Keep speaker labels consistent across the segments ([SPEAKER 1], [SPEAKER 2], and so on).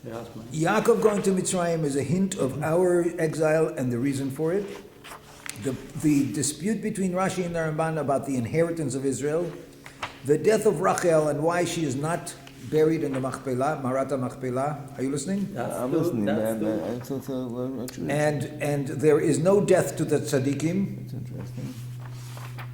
[SPEAKER 1] Yacov going to Mitzrayim is a hint of our exile and the reason for it. The dispute between Rashi and the Ramban about the inheritance of Israel, the death of Rachel and why she is not buried in the Machpelah, Marata Machpelah. Are you listening?
[SPEAKER 2] I'm listening, man.
[SPEAKER 1] And there is no death to the tzaddikim.
[SPEAKER 2] That's interesting.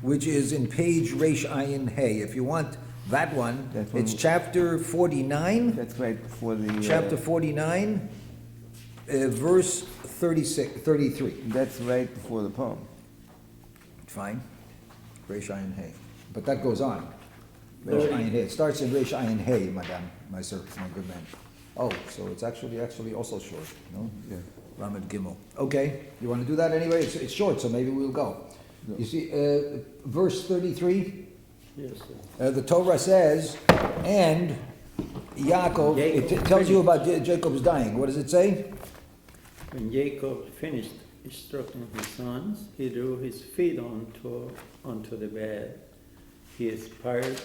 [SPEAKER 1] Which is in page Reish Ayin Hey. If you want that one, it's chapter 49.
[SPEAKER 2] That's right before the...
[SPEAKER 1] Chapter 49, verse 33.
[SPEAKER 2] That's right before the poem.
[SPEAKER 1] Fine. Reish Ayin Hey. But that goes on. Reish Ayin Hey. It starts in Reish Ayin Hey, madam, my sir, my good man. Oh, so it's actually also short, no?
[SPEAKER 2] Yeah.
[SPEAKER 1] Ramad Gimel. Okay, you want to do that anyway? It's short, so maybe we'll go. You see, verse 33,
[SPEAKER 3] yes,
[SPEAKER 1] the Torah says, and Yaakov, it tells you about Jacob's dying. What does it say?
[SPEAKER 3] When Jacob finished instructing his sons, he drew his feet onto the bed. He expired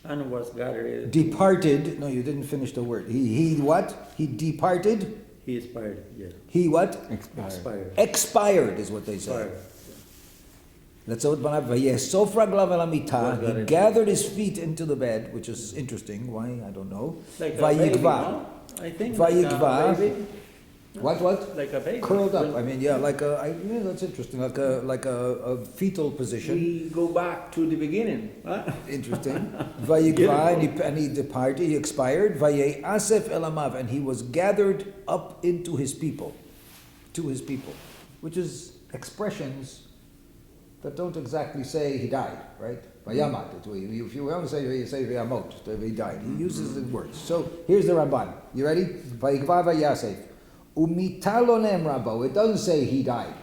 [SPEAKER 3] and was gathered.
[SPEAKER 1] Departed. No, you didn't finish the word. He what? He departed?
[SPEAKER 3] He expired, yeah.
[SPEAKER 1] He what?
[SPEAKER 3] Expired.
[SPEAKER 1] Expired is what they say.
[SPEAKER 3] Expired.
[SPEAKER 1] Let's say he gathered his feet into the bed, which is interesting. Why? I don't know.
[SPEAKER 3] Like a baby, no? I think
[SPEAKER 1] Vayikva.
[SPEAKER 3] like a baby.
[SPEAKER 1] What?
[SPEAKER 3] Like a baby.
[SPEAKER 1] Curled up. I mean, yeah, that's interesting. Like a fetal position.
[SPEAKER 4] We go back to the beginning. Huh?
[SPEAKER 1] Interesting. Vayikva, and he departed, he expired. Vayeasef elamav, and he was gathered up into his people, which is expressions that don't exactly say he died, right? Vayamat. If you want to say vayamot, he died. He uses the words. So here's the Ramban. You ready? Vayikva vayasef. Umitalonem rabo. It doesn't say he died,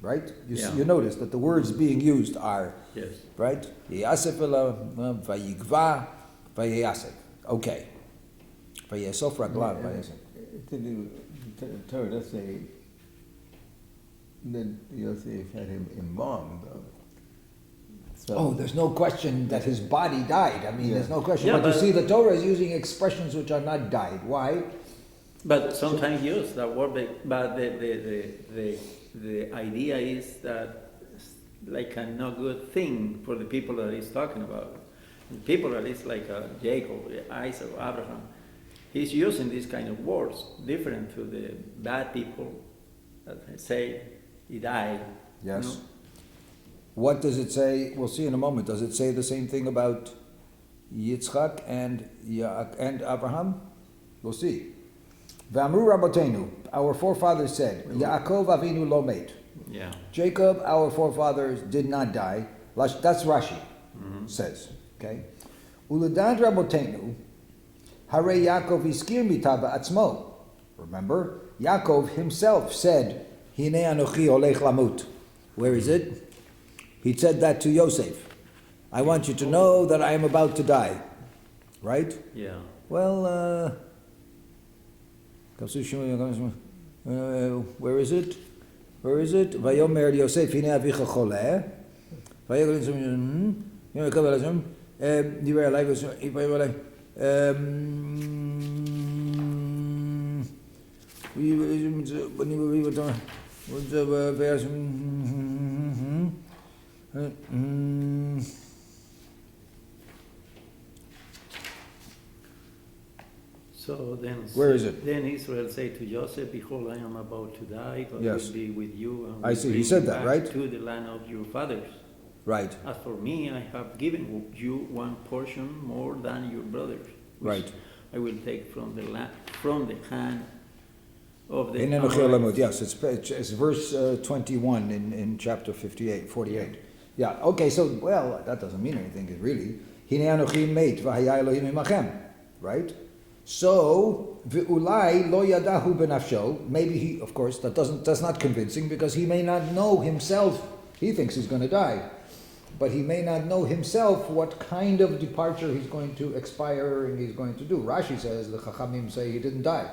[SPEAKER 1] right? You notice that the words being used are,
[SPEAKER 3] yes,
[SPEAKER 1] right? Yasef vayikva vayasef. Okay. Vayasof raglav vayasef.
[SPEAKER 2] The Torah does say that Yosef had him embalmed. So,
[SPEAKER 1] there's no question that his body died. I mean, there's no question.
[SPEAKER 3] Yeah,
[SPEAKER 1] but you see, the Torah is using expressions which are not died. Why?
[SPEAKER 3] but sometimes use that word. But the idea is that it's like a not good thing for the people that he's talking about. The people that is like Jacob, Isaac, Abraham. He's using these kind of words different to the bad people that say he died.
[SPEAKER 1] Yes.
[SPEAKER 3] You know?
[SPEAKER 1] What does it say? We'll see in a moment. Does it say the same thing about Yitzchak and Abraham? We'll see. V'amru Rabotenu, our forefathers said, Yaakov Avinu lo meit.
[SPEAKER 3] Yeah.
[SPEAKER 1] Jacob, our forefathers, did not die. That's Rashi says. Okay. Uladad Rabotenu, Hare Yaakov iskir mita ba'atzmo. Remember, Yaakov himself said, Hine anochi olech lamut. Where is it? He said that to Yosef. I want you to know that I am about to die. Right?
[SPEAKER 3] Yeah.
[SPEAKER 1] Well, where is it? Vayomer Yosef, hine avicha choleh.
[SPEAKER 3] So then,
[SPEAKER 1] where is it?
[SPEAKER 3] Then Israel said to Joseph, "Behold, I am about to die. God will be with you, and
[SPEAKER 1] I
[SPEAKER 3] will
[SPEAKER 1] see. He
[SPEAKER 3] bring
[SPEAKER 1] said
[SPEAKER 3] you
[SPEAKER 1] that,
[SPEAKER 3] back
[SPEAKER 1] right?
[SPEAKER 3] to the land of your fathers.
[SPEAKER 1] Right.
[SPEAKER 3] As for me, I have given you one portion more than your brothers. which
[SPEAKER 1] Right.
[SPEAKER 3] I will take from the hand of the
[SPEAKER 1] In
[SPEAKER 3] Amorites."
[SPEAKER 1] yes, it's verse 21 in chapter 48. Yeah, okay, so, well, that doesn't mean anything, really. Hine anochi meit v'haya Elohim imachem, right? So, v'ulai lo yadahu benafsho, maybe he, of course, that's not convincing, because he may not know himself, he thinks he's going to die, but he may not know himself what kind of departure he's going to expire and he's going to do. Rashi says, the Chachamim say he didn't die.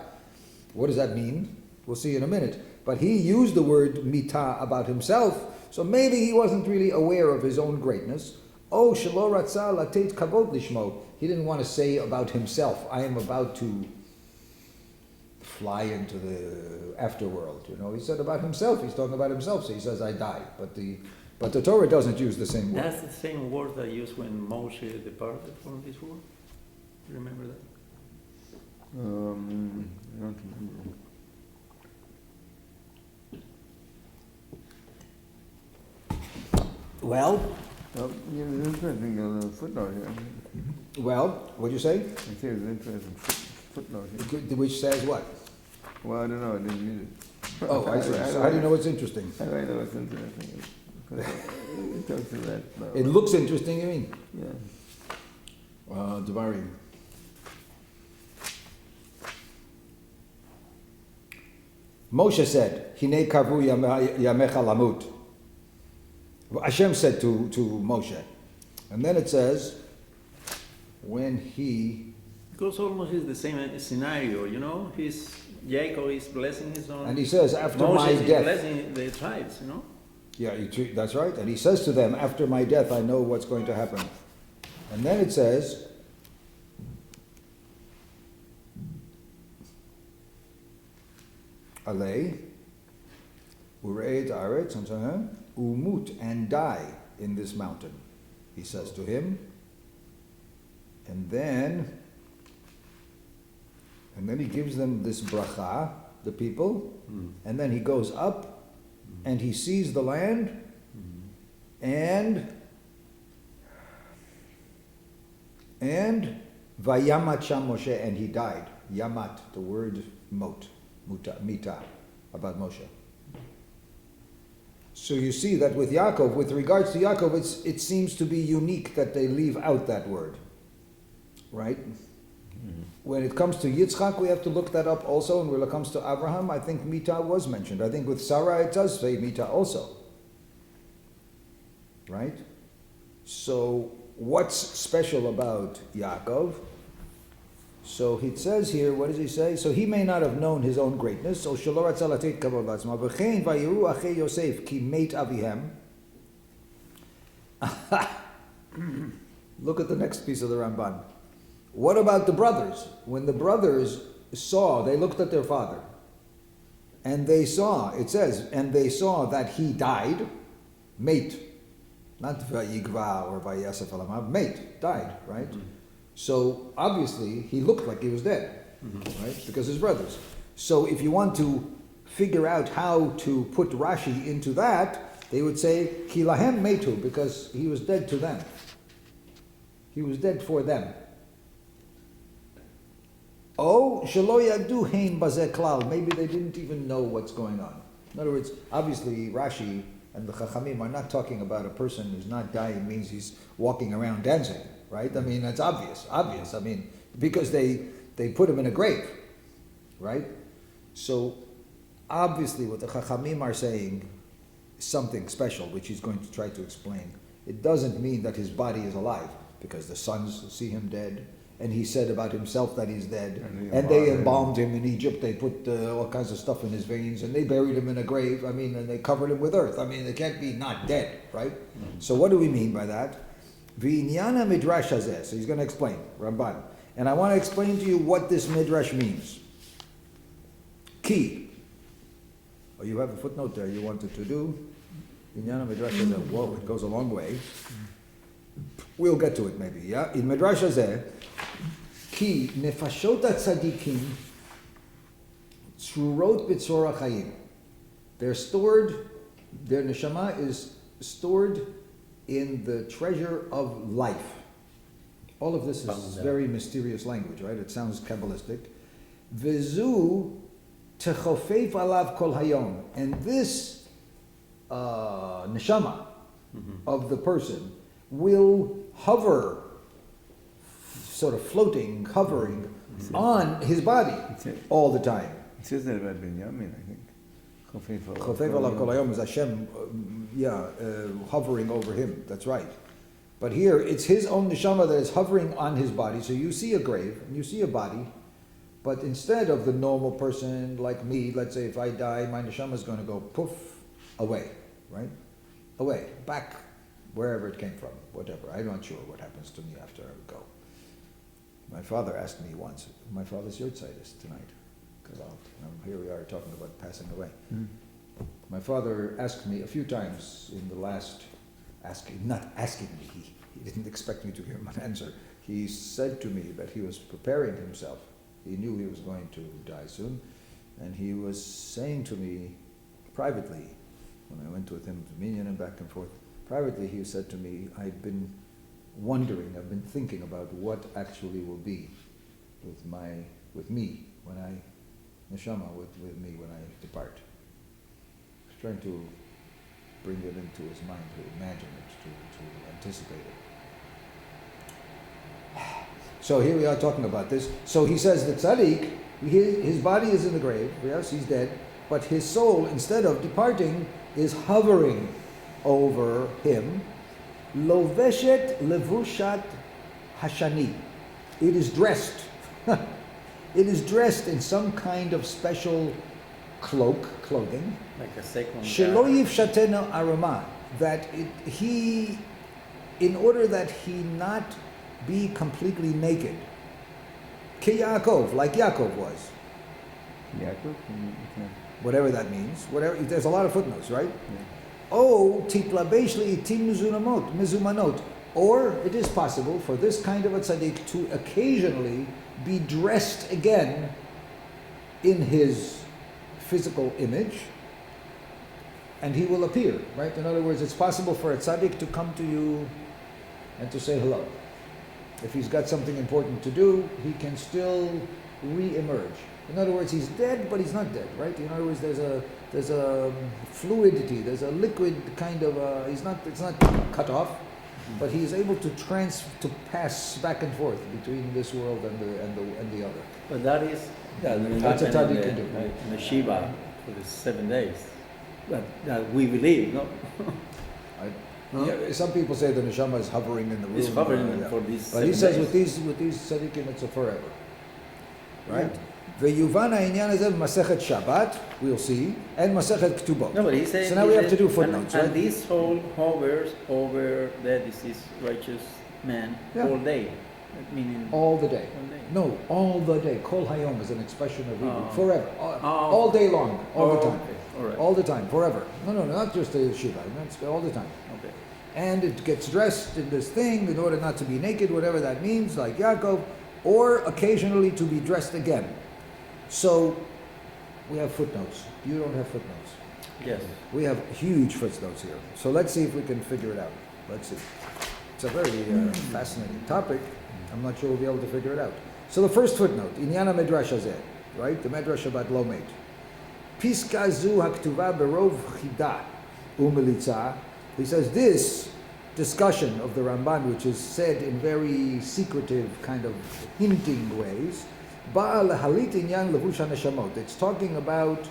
[SPEAKER 1] What does that mean? We'll see in a minute. But he used the word mita about himself, so maybe he wasn't really aware of his own greatness. Oh, shelo ratza latet kavod lishmo. He didn't want to say about himself, I am about to fly into the afterworld. You know, he said about himself. He's talking about himself. So he says, "I die." But the Torah doesn't use the same word.
[SPEAKER 3] That's the same word that used when Moshe departed from this world. Remember that?
[SPEAKER 2] I don't remember.
[SPEAKER 1] Well,
[SPEAKER 2] Well, yeah, there's interesting footnote here.
[SPEAKER 1] well, what'd you say?
[SPEAKER 2] I say there's an interesting footnote here.
[SPEAKER 1] Which says what?
[SPEAKER 2] Well, I don't know, I didn't read it.
[SPEAKER 1] Oh, I see. So how do you know it's interesting?
[SPEAKER 2] How do I know it's interesting? Because it talks to that.
[SPEAKER 1] It looks interesting, you mean?
[SPEAKER 2] Yeah.
[SPEAKER 1] Devarim. Moshe said, "Hine kavu yamecha lamut." Hashem said to Moshe, and then it says, when he
[SPEAKER 3] Because almost is the same scenario, you know? Yacov is blessing his own.
[SPEAKER 1] and he says, after
[SPEAKER 3] Moses
[SPEAKER 1] my
[SPEAKER 3] is
[SPEAKER 1] death.
[SPEAKER 3] blessing the tribes, you know?
[SPEAKER 1] Yeah, that's right. And he says to them, after my death, I know what's going to happen. And then it says, Alei, Ureid Aretz, Umut, and die in this mountain, he says to him. And then he gives them this bracha, the people, and then he goes up and he sees the land, and Vayamat Sham Moshe, and he died. Yamat, the word mita, about Moshe. So you see that with Yacov, with regards to Yacov, it seems to be unique that they leave out that word, right? When it comes to Yitzchak, we have to look that up also, and when it comes to Abraham, I think Mita was mentioned. I think with Sarah it does say Mita also, right? So what's special about Yaakov? So he says here, what does he say? So he may not have known his own greatness. So shelo ratza latet kavod la'atzmo. V'chein vayiru achei Yosef ki meit avihem. Look at the next piece of the Ramban. What about the brothers? When the brothers saw, they looked at their father, and they saw, it says, and they saw that he died, mate, not vayigva or vayasef alamav, mate, died, right? So obviously he looked like he was dead, right? Because his brothers. So if you want to figure out how to put Rashi into that, they would say ki lahem metu, because he was dead to them. He was dead for them. Oh, shelo yadu hein bazeh klal. Maybe they didn't even know what's going on. In other words, obviously Rashi and the Chachamim are not talking about a person who's not dying means he's walking around dancing, right? I mean, that's obvious. I mean, because they put him in a grave, right? So obviously what the Chachamim are saying is something special, which he's going to try to explain. It doesn't mean that his body is alive, because the sons see him dead. And he said about himself that he's dead. And they embalmed him in Egypt. They put all kinds of stuff in his veins, and they buried him in a grave. I mean, and they covered him with earth. I mean, they can't be not dead, right? So what do we mean by that? V'inyana midrash hazeh. So he's going to explain, Ramban. And I want to explain to you what this midrash means. Ki. Oh, you have a footnote there you wanted to do. V'inyana midrash hazeh. Whoa, it goes a long way. We'll get to it maybe, yeah? In midrash hazeh, Ki nefashot tzadikim tzrurot b'tzora chayim. They're stored, their neshama is stored in the treasure of life. All of this is very mysterious language, right? It sounds Kabbalistic. V'zu techofef alav kol hayom. And this neshama of the person will hover, sort of floating, hovering on his body all the time.
[SPEAKER 2] It says that about Binyamin, I think.
[SPEAKER 1] Chofef alav kol hayom is Hashem, hovering over him. That's right. But here, it's his own neshama that is hovering on his body. So you see a grave, and you see a body, but instead of the normal person like me, let's say if I die, my neshama is going to go poof, away, right? Away, back, wherever it came from, whatever. I'm not sure what happens to me after I go. My father asked me once, my father's yurtzeit is tonight. because here we are talking about passing away. My father asked me a few times in the last, not asking me, he didn't expect me to give him an answer. He said to me that he was preparing himself. He knew he was going to die soon, and he was saying to me privately, when I went with him to Minyan and back and forth, privately he said to me, I've been thinking about what actually will be with me when I, neshama with me when I depart. He's trying to bring it into his mind, to imagine it, to anticipate it. So here we are talking about this. So he says that tzaddik, his body is in the grave, yes, he's dead, but his soul, instead of departing, is hovering over him. Loveshet levushat hashani. It is dressed. It is dressed in some kind of special clothing.
[SPEAKER 3] Like a second.
[SPEAKER 1] Shelo yifshatenu arama. That in order that he not be completely naked. Ki Yacov, like Yacov was.
[SPEAKER 2] Yacov?
[SPEAKER 1] Whatever that means. There's a lot of footnotes, right?
[SPEAKER 2] Yeah.
[SPEAKER 1] O titlabesh leitim mizumanot. Or it is possible for this kind of a tzaddik to occasionally be dressed again in his physical image, and he will appear, right? In other words, it's possible for a tzaddik to come to you and to say hello. If he's got something important to do, he can still re-emerge. In other words, he's dead, but he's not dead, right? In other words, there's a fluidity, there's a liquid kind of, it's not cut off, but he is able to pass back and forth between this world and the other.
[SPEAKER 3] But that is
[SPEAKER 1] That's a tzaddik can do.
[SPEAKER 3] in the Shiva for the 7 days. But that we believe, no?
[SPEAKER 1] Yeah, some people say the neshama is hovering in the room.
[SPEAKER 3] It's hovering for these
[SPEAKER 1] But he
[SPEAKER 3] 7
[SPEAKER 1] says
[SPEAKER 3] days.
[SPEAKER 1] with these tzaddikim it's a forever, right? Ve'yuvan ha'inyan hazeh b'masechet Shabbat, we'll see, and masechet Ketubot.
[SPEAKER 3] No, but he says.
[SPEAKER 1] So now we have to do footnotes,
[SPEAKER 3] and
[SPEAKER 1] right?
[SPEAKER 3] this soul hovers over the deceased righteous man all day, meaning
[SPEAKER 1] All the day.
[SPEAKER 3] all day.
[SPEAKER 1] No, all the day. Kol hayom is an expression of Hebrew.
[SPEAKER 3] Oh.
[SPEAKER 1] Forever. All day long. All the time.
[SPEAKER 3] Okay. All right.
[SPEAKER 1] All the time. Forever. No, not just the Shiva. That's all the time.
[SPEAKER 3] Okay.
[SPEAKER 1] And it gets dressed in this thing in order not to be naked, whatever that means, like Yaakov, or occasionally to be dressed again. So we have footnotes. You don't have footnotes.
[SPEAKER 3] Yes.
[SPEAKER 1] We have huge footnotes here. So let's see if we can figure it out. Let's see. It's a very fascinating topic. I'm not sure we'll be able to figure it out. So the first footnote, Inyana Medrash Hazeh, right? The Medrash about Lomet. Piska zu haktuva berov chida umelitza. He says this discussion of the Ramban, which is said in very secretive, kind of hinting ways, Baal halit inyan levush neshamot. It's talking about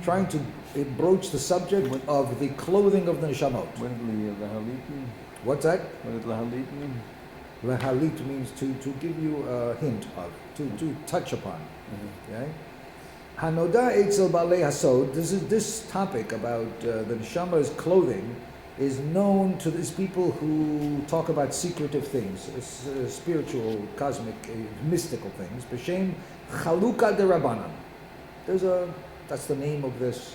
[SPEAKER 1] trying to broach the subject of the clothing of the neshamot.
[SPEAKER 2] What did lahalit mean?
[SPEAKER 1] What's that?
[SPEAKER 2] What did lahalit mean?
[SPEAKER 1] Lahalit means to give you a hint of, to touch upon. Okay? Hanoda Exile Balei Hasod. This topic about the neshama's clothing is known to these people who talk about secretive things, spiritual, cosmic, mystical things. B'shem Chaluka de Rabbanan. That's the name of this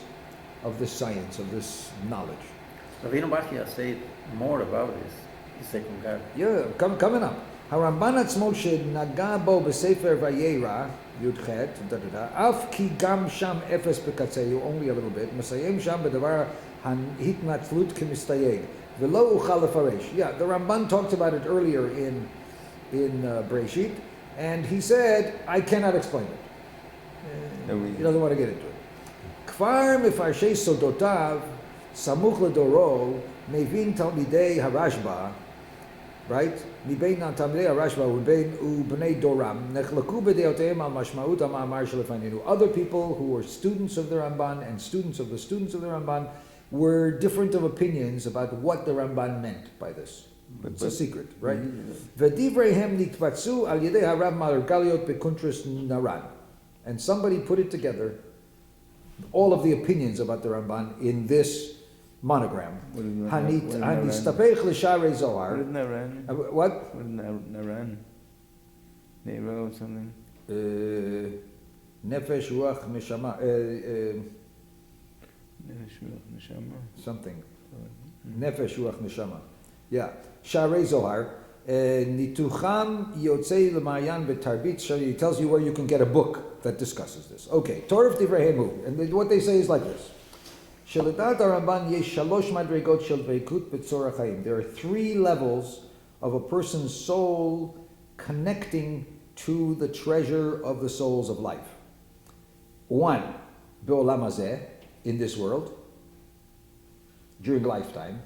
[SPEAKER 1] science, of this knowledge.
[SPEAKER 3] Rabbeinu Bachia said more about this, the second God.
[SPEAKER 1] Yeah, coming up. Haramban atzmo shenaga bo b'sefer Vayera Yudchet Af ki gam sham efes b'katzeyu, only a little bit. Masayim sham b'davar hitnatlut k'mistayeg v'lo uchal lefaresh. Yeah, the Ramban talked about it earlier in Breshit, and he said I cannot explain it. He doesn't want to get into it. Kvar mefarshei sodotav samuch ledoro mevin talmidei harashba. Right? Mibein Talmidei HaRashba u'bnei Doram nechlaku b'deoteim al mashmaut ha'ma'amar shelefanenu. Other people who were students of the Ramban and students of the Ramban were different of opinions about what the Ramban meant by this. It's a secret, right? V'divreihem nitpatzu al yedei harav Margaliot bekuntras Naran. And somebody put it together, all of the opinions about the Ramban in this monogram. Hanistapech l'sharei Zohar.
[SPEAKER 2] What is Naran?
[SPEAKER 1] What?
[SPEAKER 2] What is Naran? Nero or something?
[SPEAKER 1] Nefesh, Ruach, Neshama, something. Nefesh, Ruach, Neshama. Yeah. Sharei Zohar. Nitucham Yotzei L'Mayan B'Tarbit Shari. He tells you where you can get a book that discusses this. Okay. Torah Divrei Hemu. And what they say is like this. Sheladat Ramban yesh shalosh madregot shel veikut b'tzorah chayim. There are 3 levels of a person's soul connecting to the treasure of the souls of life. 1, be'olam hazeh, in this world, during lifetime.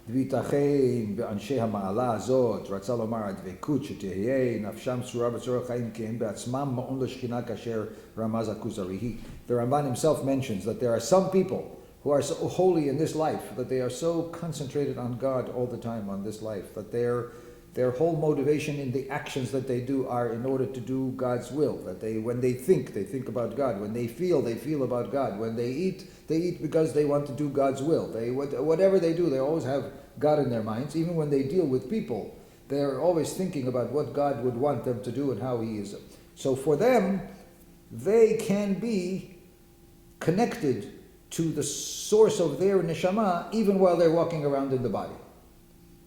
[SPEAKER 1] V'yitachein be'anshei ha'ma'ala azot, ratzah lomar adveikut shetehiyeh nafsham tzura b'tzorah chayim ki hem be'atzmam ma'on l'shechina kasher ramaz akuzarihi. The Ramban himself mentions that there are some people who are so holy in this life, that they are so concentrated on God all the time on this life, that their whole motivation in the actions that they do are in order to do God's will. That when they think about God. When they feel about God. When they eat because they want to do God's will. Whatever they do, they always have God in their minds. Even when they deal with people, they're always thinking about what God would want them to do and how He is. So for them, they can be connected to the source of their neshama even while they're walking around in the body.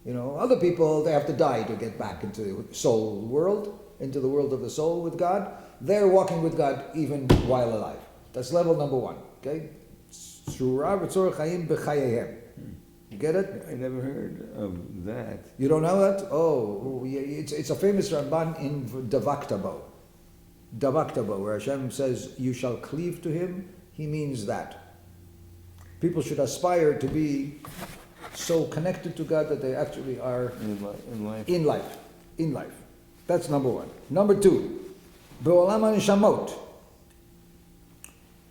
[SPEAKER 1] You know, other people, they have to die to get back into the soul world, into the world of the soul with God. They're walking with God even while alive. That's level number 1. Okay? Surah v'tzorah chayim b'chayehem. You get it?
[SPEAKER 2] I never heard of that.
[SPEAKER 1] You don't know that? Oh, yeah, it's a famous Ramban in Davaktabo. Davaktabo, where Hashem says, you shall cleave to Him. He means that. People should aspire to be so connected to God that they actually are
[SPEAKER 2] In life.
[SPEAKER 1] in life. That's number 1. Number 2, Be'olam HaNeshamot,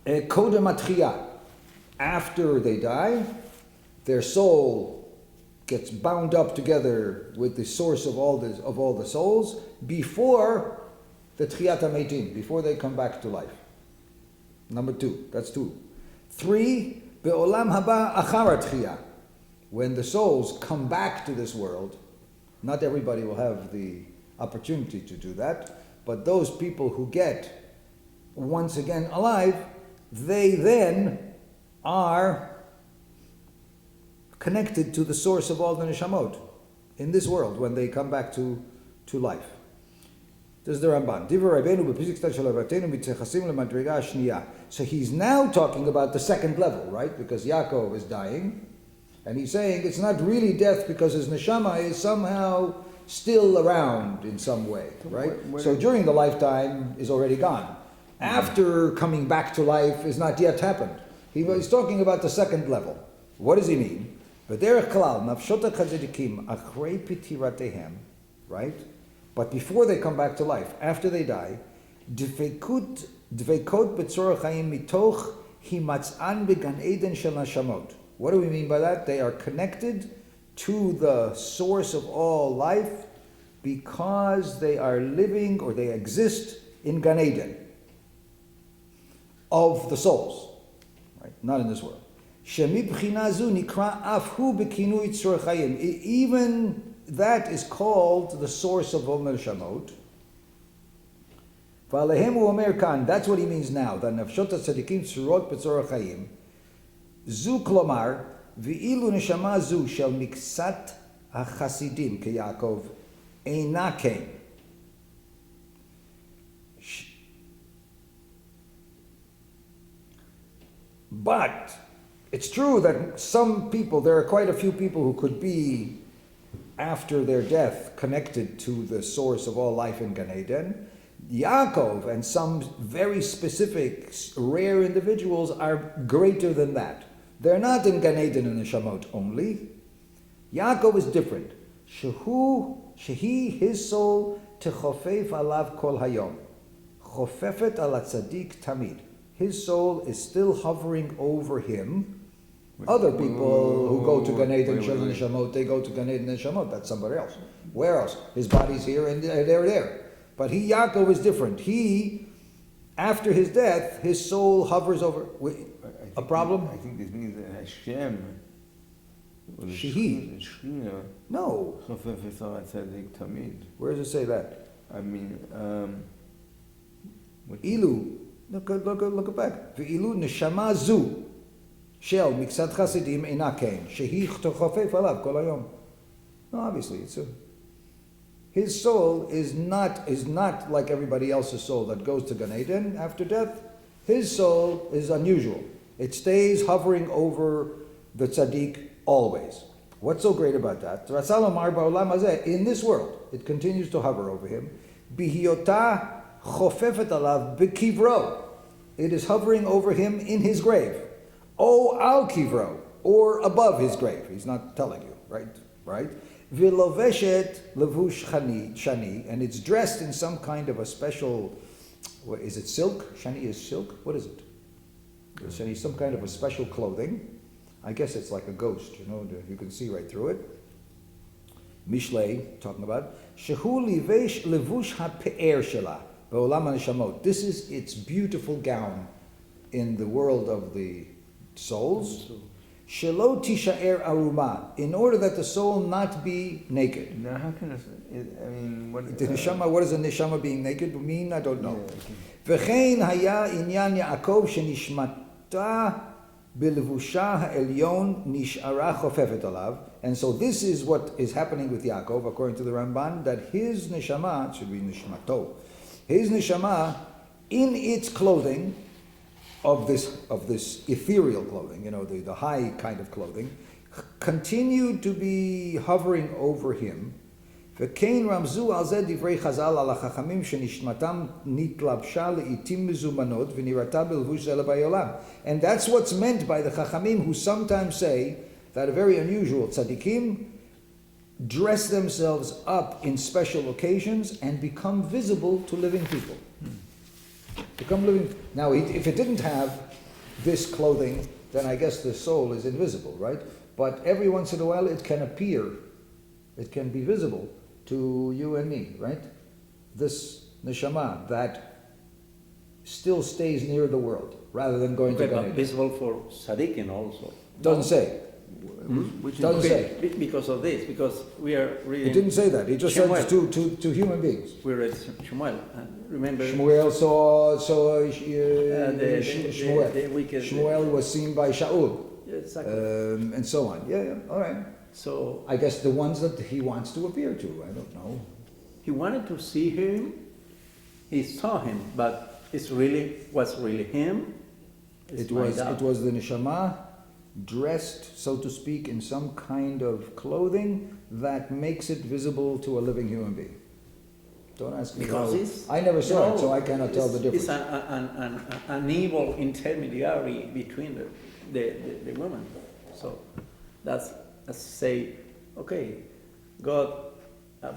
[SPEAKER 1] Kodem HaTchiyah. After they die, their soul gets bound up together with the source of all the souls before the Tchiyat HaMeitim, before they come back to life. Number 2, that's 2. 3, Be'olam Haba Achar HaTchiyah. When the souls come back to this world, not everybody will have the opportunity to do that, but those people who get once again alive, they then are connected to the source of all the neshamot in this world when they come back to life. This is the Ramban. So he's now talking about the second level, right? Because Yacov is dying. And he's saying it's not really death because his neshama is somehow still around in some way, right? So during the lifetime is already gone. After coming back to life is not yet happened. He's talking about the second level. What does he mean? Right? But before they come back to life, after they die, dveikot b'tzorah chayim mitoch himatzan began eden shel hashamot. What do we mean by that? They are connected to the source of all life because they are living or they exist in Gan Eden of the souls, right? Not in this world. Even that is called the source of all neshamot. That's what he means now. The nafshot tzadikim tzurot b'tzorah chayim. Zu klomar v'ilu neshama zu shel miksat hachasidim ke Yacov eina ken. But it's true that some people, there are quite a few people who could be, after their death, connected to the source of all life in Gan Eden. Yaakov and some very specific, rare individuals are greater than that. They're not in Gan Eden and Neshamot only. Yaakov is different. Shehi, his soul, techofef alav kol hayom. Chofefet ala tzadik tamid. His soul is still hovering over him. Other people who go to Gan Eden and Neshamot, they go to Gan Eden and Neshamot. That's somebody else. Where else? His body's here and they're there. But Yaakov is different. He, after his death, his soul hovers over. A problem?
[SPEAKER 2] I think this means that Hashem.
[SPEAKER 1] Shehi. No.
[SPEAKER 2] Where
[SPEAKER 1] Where does it say that?
[SPEAKER 2] I mean,
[SPEAKER 1] Ilu, look back. Ve'ilu neshama zu shel miksad chasidim ena ken shehi chofef alav kol hayom. No, obviously it's a. His soul is not like everybody else's soul that goes to Gan Eden after death. His soul is unusual. It stays hovering over the tzaddik always. What's so great about that? In this world, it continues to hover over him. Bihiyota chofefet alav b'kivro. It is hovering over him in his grave. O al kivro, or above his grave. He's not telling you, right? Viloveshet levush shani, and it's dressed in some kind of a special. What is it? Silk? Shani is silk. What is it? Shani, some kind of a special clothing. I guess it's like a ghost. You can see right through it. Mishlei talking about shehu livesh levush hape'er shela be'olam haneshamot. This is its beautiful gown in the world of the souls. Shelo tisha'er aruma, in order that the soul not be naked.
[SPEAKER 2] Now, how can what?
[SPEAKER 1] The neshama, what does a neshama being naked mean? I don't know. V'chein haya inyan Yacov shenishmata b'levusha ha'elyon nish'ara chofefet alav. And so this is what is happening with Yacov, according to the Ramban, that his neshama, should be nishmato, his neshama, in its clothing, of this ethereal clothing, the high kind of clothing, continued to be hovering over him. וכן רמזו על זה דברי חז"ל על החכמים שנשמתם נתלבשה לעתים מזומנות ונראתה בלבוש זה לבאי עולם. And that's what's meant by the chachamim who sometimes say that a very unusual tzaddikim dress themselves up in special occasions and become visible to living people. Become living. Now, if it didn't have this clothing, then I guess the soul is invisible, right? But every once in a while it can appear, it can be visible to you and me, right? This neshama that still stays near the world rather than going to Gan Eden.
[SPEAKER 3] Visible for tzaddikim also.
[SPEAKER 1] Doesn't say.
[SPEAKER 2] Which
[SPEAKER 1] Doesn't say.
[SPEAKER 3] Because of this, because we are reading.
[SPEAKER 1] It didn't say that. He just said to human beings.
[SPEAKER 3] We read Shmuel. Remember?
[SPEAKER 1] Shmuel saw
[SPEAKER 3] the
[SPEAKER 1] Shmuel.
[SPEAKER 3] wicked.
[SPEAKER 1] Shmuel was seen by Shaul.
[SPEAKER 3] Exactly.
[SPEAKER 1] And so on. Yeah, all right.
[SPEAKER 3] So
[SPEAKER 1] I guess the ones that he wants to appear to. I don't know.
[SPEAKER 3] he wanted to see him. He saw him, but was really him.
[SPEAKER 1] It was the neshama dressed, so to speak, in some kind of clothing that makes it visible to a living human being. Don't ask me
[SPEAKER 3] Because
[SPEAKER 1] how. I never saw it, so I cannot tell the difference.
[SPEAKER 3] It's an evil intermediary between the woman. So that's say, okay, God,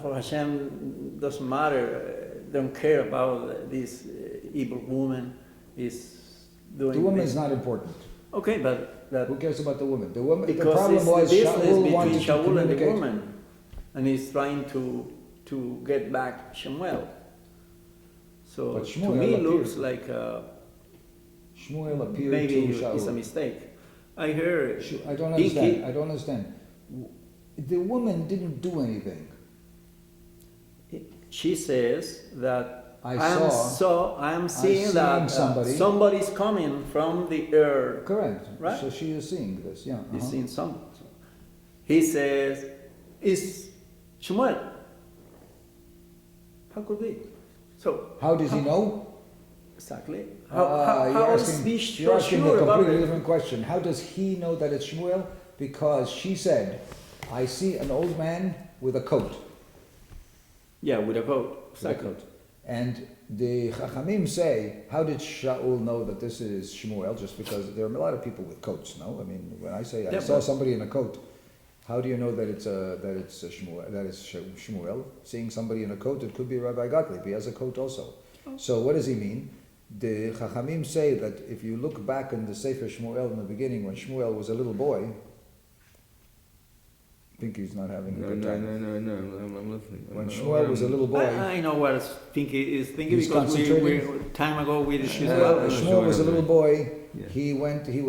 [SPEAKER 3] for Hashem doesn't matter, don't care about this evil woman is doing.
[SPEAKER 1] The woman
[SPEAKER 3] this.
[SPEAKER 1] is not important.
[SPEAKER 3] Okay, but that.
[SPEAKER 1] Who cares about the woman? The woman. The
[SPEAKER 3] Because
[SPEAKER 1] problem
[SPEAKER 3] it's
[SPEAKER 1] was
[SPEAKER 3] the business
[SPEAKER 1] Shaul
[SPEAKER 3] between
[SPEAKER 1] wanted to
[SPEAKER 3] Shaul and the
[SPEAKER 1] communicate.
[SPEAKER 3] woman, and he's trying to get back Shemuel. So
[SPEAKER 1] But
[SPEAKER 3] to
[SPEAKER 1] Shmuel
[SPEAKER 3] me, it
[SPEAKER 1] appeared.
[SPEAKER 3] looks like
[SPEAKER 1] Shmuel appeared
[SPEAKER 3] maybe
[SPEAKER 1] to Shaul.
[SPEAKER 3] it's a mistake. I heard.
[SPEAKER 1] I don't understand. I don't understand. The woman didn't do anything.
[SPEAKER 3] She says that
[SPEAKER 1] I'm
[SPEAKER 3] seeing
[SPEAKER 1] seeing
[SPEAKER 3] that somebody's coming from the earth.
[SPEAKER 1] Correct.
[SPEAKER 3] Right?
[SPEAKER 1] So she is seeing this. Yeah.
[SPEAKER 3] He's seeing someone. He says, "It's Shmuel." How could be? So
[SPEAKER 1] How does he know?
[SPEAKER 3] exactly?
[SPEAKER 1] You're
[SPEAKER 3] is
[SPEAKER 1] asking,
[SPEAKER 3] he
[SPEAKER 1] you're asking
[SPEAKER 3] sure
[SPEAKER 1] a
[SPEAKER 3] about
[SPEAKER 1] completely
[SPEAKER 3] it?
[SPEAKER 1] different question. How does he know that it's Shmuel? Because she said, I see an old man with a coat.
[SPEAKER 3] Yeah, with a coat.
[SPEAKER 1] With a
[SPEAKER 3] Exactly.
[SPEAKER 1] coat. And the Chachamim say, how did Shaul know that this is Shmuel? Just because there are a lot of people with coats, no? I mean, when I say I saw somebody in a coat, how do you know that it's a Shmuel? That it's Shmuel? Seeing somebody in a coat, it could be Rabbi Gottlieb. He has a coat also. So what does he mean? The Chachamim say that if you look back in the Sefer Shmuel in the beginning, when Shmuel was a little boy, I think he's not having a good time.
[SPEAKER 2] No, I'm listening.
[SPEAKER 1] When Shmuel was a little boy,
[SPEAKER 3] I know what he is thinking
[SPEAKER 1] He's
[SPEAKER 3] because we
[SPEAKER 1] concentrating.
[SPEAKER 3] time ago we discussed
[SPEAKER 1] Shmuel,
[SPEAKER 3] about
[SPEAKER 1] Shmuel was a little boy.
[SPEAKER 2] Yeah.
[SPEAKER 1] He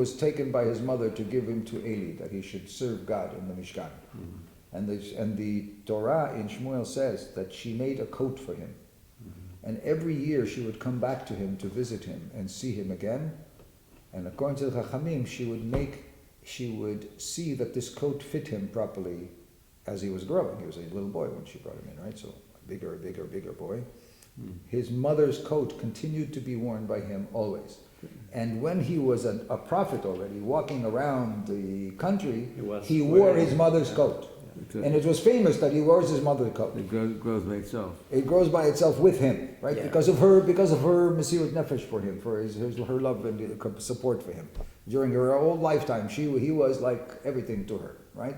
[SPEAKER 1] was taken by his mother to give him to Eli, that he should serve God in the Mishkan. And the Torah in Shmuel says that she made a coat for him. And every year she would come back to him to visit him and see him again. And according to the Chachamim, she would see that this coat fit him properly as he was growing. He was a little boy when she brought him in, right? So a bigger boy. His mother's coat continued to be worn by him always. And when he was a prophet already, walking around the country, he wore his mother's coat. And it was famous that he wears his mother's coat.
[SPEAKER 2] It grows by itself.
[SPEAKER 1] It grows by itself with him, right?
[SPEAKER 3] Yeah.
[SPEAKER 1] Because of her Mesirut Nefesh for him, for her love and support for him. During her whole lifetime, he was like everything to her, right?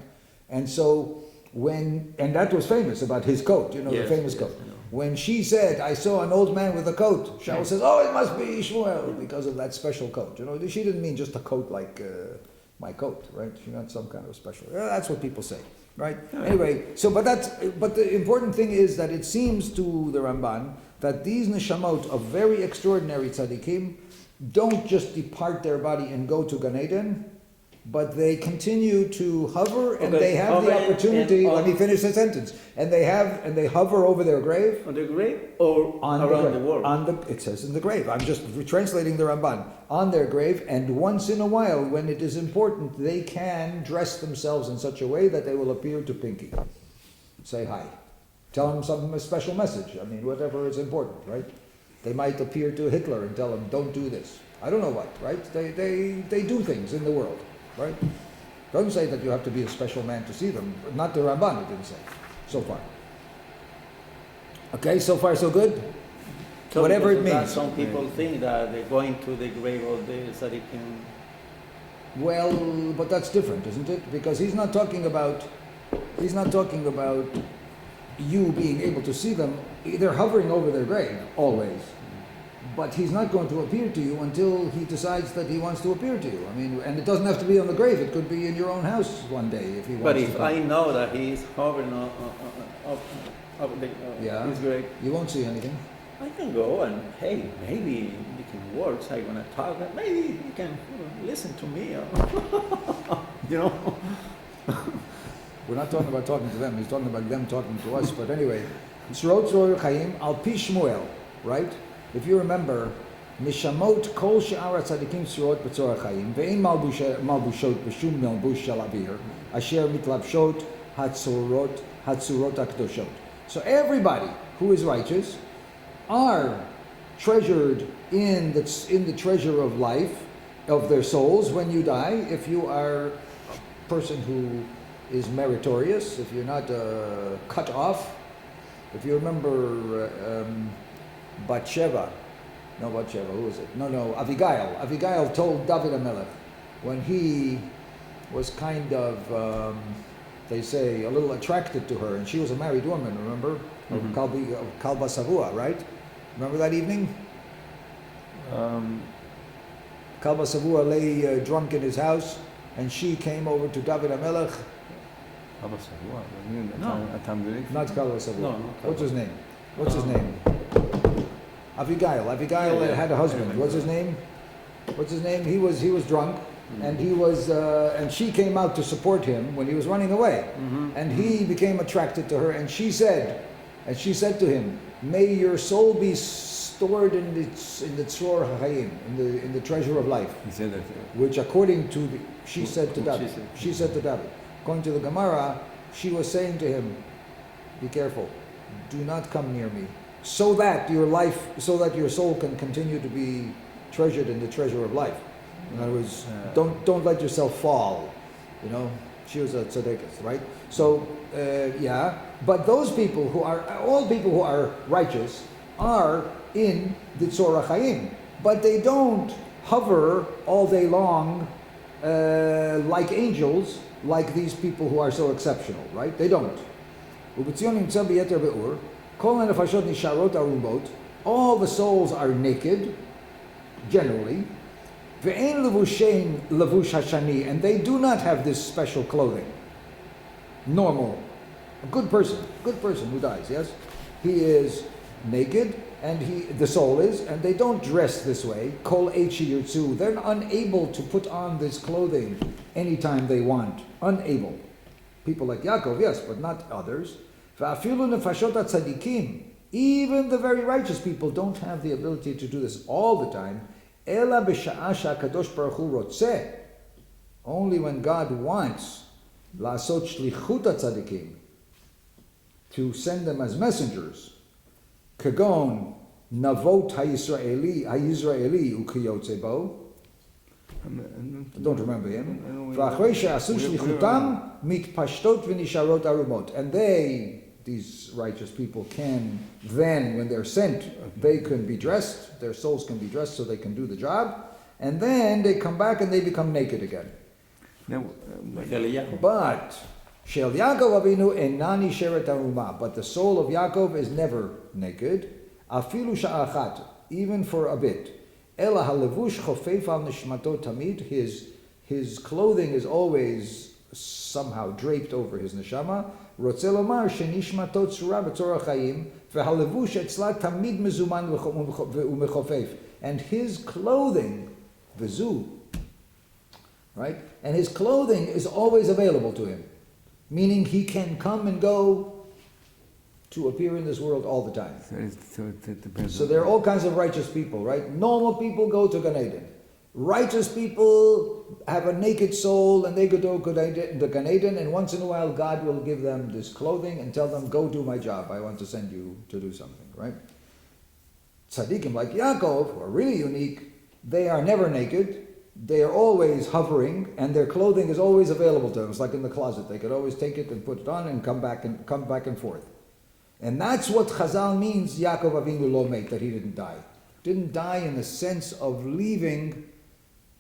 [SPEAKER 1] And so and that was famous about his coat, the famous coat. When she said, I saw an old man with a coat, Shaul says, oh, it must be Shmuel, because of that special coat. She didn't mean just a coat like my coat, right? She meant some kind of special. That's what people say, right? Anyway, but the important thing is that it seems to the Ramban that these neshamot of very extraordinary tzaddikim don't just depart their body and go to Gan Eden, but they continue to hover, and they have the opportunity. Let me finish the sentence. And they hover over their grave.
[SPEAKER 3] On the grave or around the world?
[SPEAKER 1] It says in the grave. I'm just translating the Ramban. On their grave, and once in a while, when it is important, they can dress themselves in such a way that they will appear to Pinky. Say hi. Tell him a special message. I mean, whatever is important, right? They might appear to Hitler and tell him, don't do this. I don't know what, right? They do things in the world. Right? Doesn't say that you have to be a special man to see them. Not the Ramban, it didn't say. So far. Okay, so far so good?
[SPEAKER 3] So
[SPEAKER 1] whatever it
[SPEAKER 3] that,
[SPEAKER 1] means.
[SPEAKER 3] some people think that they're going to the grave of the tzaddikim.
[SPEAKER 1] Well, but that's different, isn't it? Because he's not talking about you being able to see them. They're hovering over their grave, always. But he's not going to appear to you until he decides that he wants to appear to you. I mean, and it doesn't have to be on the grave. It could be in your own house one day if he wants.
[SPEAKER 3] But if I know that he's hovering on his grave,
[SPEAKER 1] you won't see anything.
[SPEAKER 3] I can go and, hey, maybe it can work. I'm going to talk. Maybe you can listen to me.
[SPEAKER 1] We're not talking about talking to them. He's talking about them talking to us. But anyway, Tzorot Tzorot Chaim al pi Shmuel, right? If you remember, Nishamot kol she'ar tzadikim tzorot b'tzorah chaim ve'ein malbushot b'shum malbush shel avir asher mitlabshot hatzorot hakdoshot. So everybody who is righteous are treasured in the treasure of life of their souls when you die. If you are a person who is meritorious, if you're not cut off, if you remember. Bathsheba, who is it? Abigail. Abigail told David HaMelech when he was kind of, they say, a little attracted to her, and she was a married woman, remember? Kalba Savua, right? Remember that evening? Kalba Savua lay drunk in his house, and she came over to David HaMelech.
[SPEAKER 2] Kalba Savua?
[SPEAKER 1] Not Kalba Savua.
[SPEAKER 3] No,
[SPEAKER 1] What's his name? Abigail. Abigail had a husband. What's his name? He was drunk, and and she came out to support him when he was running away, and he became attracted to her, and she said to him, "May your soul be stored in the tzor ha'chayim, in the treasure of life."
[SPEAKER 2] He said that.
[SPEAKER 1] Which, according to she said to David. According to the Gemara, she was saying to him, "Be careful, do not come near me." So that your soul can continue to be treasured in the treasure of life. In other words, don't let yourself fall. She was a tzaddikas, right? So but those people all people who are righteous are in the tzor ha'chayim, but they don't hover all day long like angels, like these people who are so exceptional, right? They don't. All the souls are naked, generally, and they do not have this special clothing. Normal. A good person who dies, yes? He is naked, and the soul is, and they don't dress this way. Kol Eichi Yirtzu. They're unable to put on this clothing anytime they want. Unable. People like Yacov, yes, but not others. Va'afilu nefashot hatzadikim, Even the very righteous people don't have the ability to do this all the time. Ela b'sha'a she'akadosh baruch hu rotzeh. Only when God wants la'asot shlichut tzadikim, to send them as messengers. Kagon navot ha'yisraeli ukiyotze bo. I don't remember him. And these righteous people can then, when they're sent, they can be dressed, their souls can be dressed so they can do the job, and then they come back and they become naked again. But Shel Yacov Avinu enani sheret aruma. But the soul of Yaakov is never naked, afilu sha'achat, even for a bit. Ela halevush chofef al nishmato tamid. His clothing is always somehow draped over his neshama. Rotzel omar shenishmato tzura b'tzorach chaim v'halevush etzla tamid mezuman u'mechofef. And his clothing, v'zu, right? And his clothing is always available to him, meaning he can come and go to appear in this world all the time. So there are all kinds of righteous people, right? Normal people go to Gan Eden. Righteous people have a naked soul and they go to the Gan Eden, and once in a while God will give them this clothing and tell them, go do my job. I want to send you to do something, right? Tzaddikim like Yaakov, who are really unique, they are never naked. They are always hovering, and their clothing is always available to them. It's like in the closet. They could always take it and put it on and come back and forth. And that's what Chazal means, Yaakov Avinu lo met, that he didn't die. Didn't die in the sense of leaving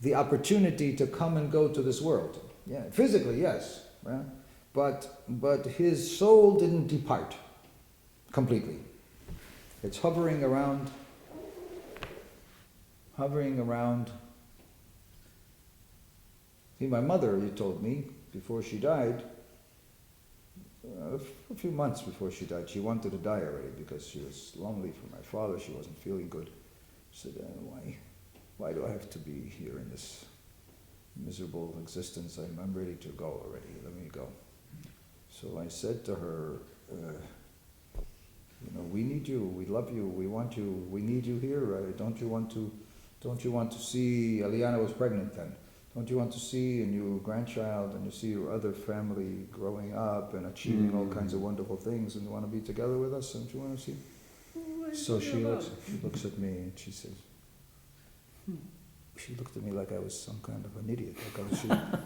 [SPEAKER 1] the opportunity to come and go to this world. Yeah, physically, yes. Right? But his soul didn't depart completely. It's hovering around. See, my mother, you told me, before she died, a few months before she died, she wanted to die already because she was lonely for my father. She wasn't feeling good. She said, why do I have to be here in this miserable existence? I'm ready to go already. Let me go. So I said to her, we need you. We love you. We want you. We need you here. Don't you want to see? Eliana was pregnant then. Don't you want to see a new grandchild and you see your other family growing up and achieving all kinds of wonderful things, and you want to be together with us? Don't you want to see? So she looks at me and she says, she looked at me like I was some kind of an idiot. Like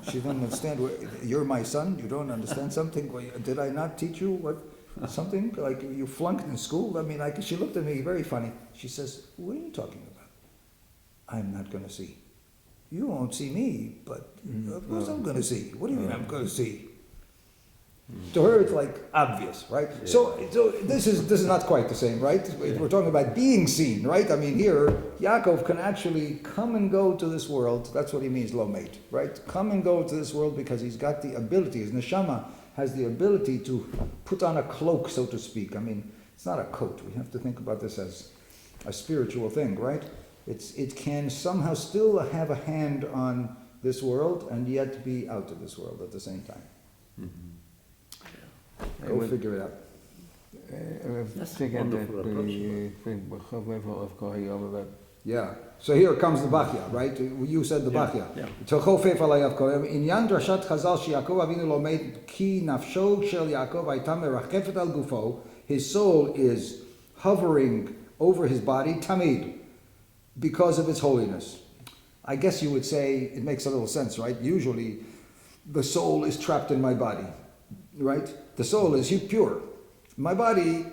[SPEAKER 1] she didn't understand. You're my son. You don't understand something. Did I not teach you something? Like you flunked in school? I mean, she looked at me very funny. She says, what are you talking about? I'm not going to see. You won't see me, but of course I'm going to see. What do you mean I'm going to see? To her, it's like obvious, right? Yeah. So this is not quite the same, right? We're talking about being seen, right? I mean, here Yaakov can actually come and go to this world. That's what he means, lo met, right? Come and go to this world because he's got the ability. His neshama has the ability to put on a cloak, so to speak. I mean, it's not a coat. We have to think about this as a spiritual thing, right? It can somehow still have a hand on this world and yet be out of this world at the same time. Mm-hmm. Go figure it out.
[SPEAKER 3] That's a wonderful approach.
[SPEAKER 1] Yeah. So here comes the Bachya, right? You said the Bachya. Inyan drashat Chazal sheYaakov Avinu lo met ki nafsho shel Yaakov hayta merachefet al gufo. His soul is hovering over his body, tamid, because of its holiness. I guess you would say it makes a little sense, right? Usually the soul is trapped in my body, right? The soul is pure. My body,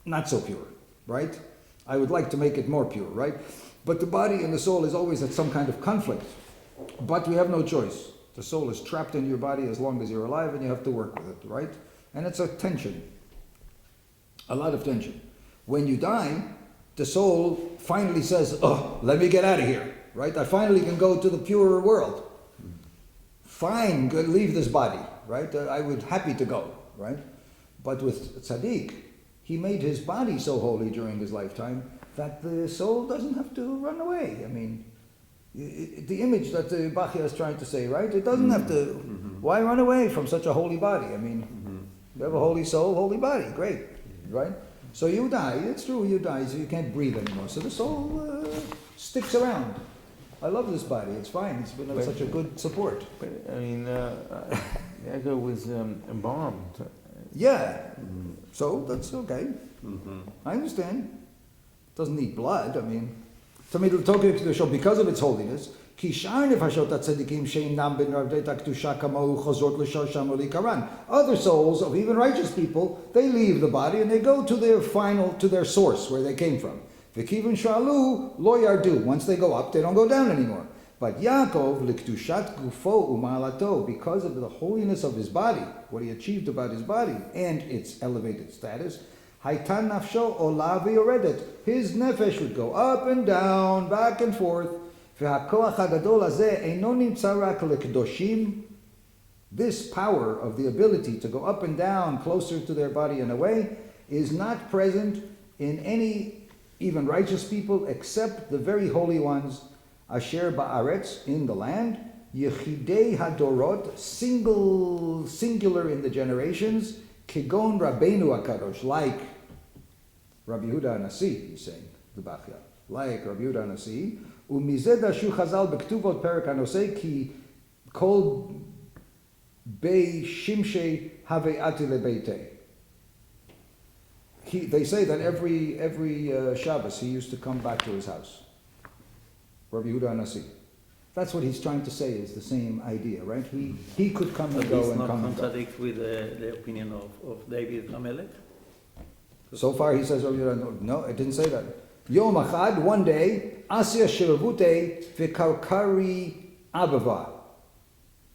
[SPEAKER 1] not so pure, right? I would like to make it more pure, right? But the body and the soul is always at some kind of conflict. But we have no choice. The soul is trapped in your body as long as you're alive, and you have to work with it, right? And it's a tension. A lot of tension. When you die, the soul finally says, oh, let me get out of here, right? I finally can go to the purer world. Fine, good, leave this body, right? I would happy to go, right? But with tzaddik, he made his body so holy during his lifetime that the soul doesn't have to run away. I mean, the image that the Bachya is trying to say, right? It doesn't have to, why run away from such a holy body? I mean, you have a holy soul, holy body, great, right? So you die. It's true, you die, so you can't breathe anymore. So the soul sticks around. I love this body. It's fine. It's been such a good support.
[SPEAKER 2] But I mean, Yacov was embalmed.
[SPEAKER 1] Yeah. So that's okay.
[SPEAKER 3] Mm-hmm.
[SPEAKER 1] I understand. Doesn't need blood. I mean, because of its holiness. Other souls of even righteous people, they leave the body and they go to their source where they came from. Once they go up, they don't go down anymore. But Yaakov, because of the holiness of his body, what he achieved about his body and its elevated status, his nefesh would go up and down, back and forth. This power of the ability to go up and down closer to their body and away is not present in any even righteous people except the very holy ones, asher ba'aretz, in the land, yechidei hadorot, singular in the generations, kigon Rabbeinu HaKadosh, like Rabbi Yehuda HaNasi, he's saying, the Bachya, like Rabbi Yehuda HaNasi, umizeh dashu chazal bektuvot perak hanosei ki kol bei shimshei have'ati lebeitei. They say that every Shabbos he used to come back to his house. Rabbi Yehuda HaNasi. That's what he's trying to say is the same idea, right? He could come and go and come and go.
[SPEAKER 3] Contradict with the opinion of David HaMelech?
[SPEAKER 1] So far he says, no, it didn't say that. Yom Achad, one day, Asya Shirvute Vikarkari Abava.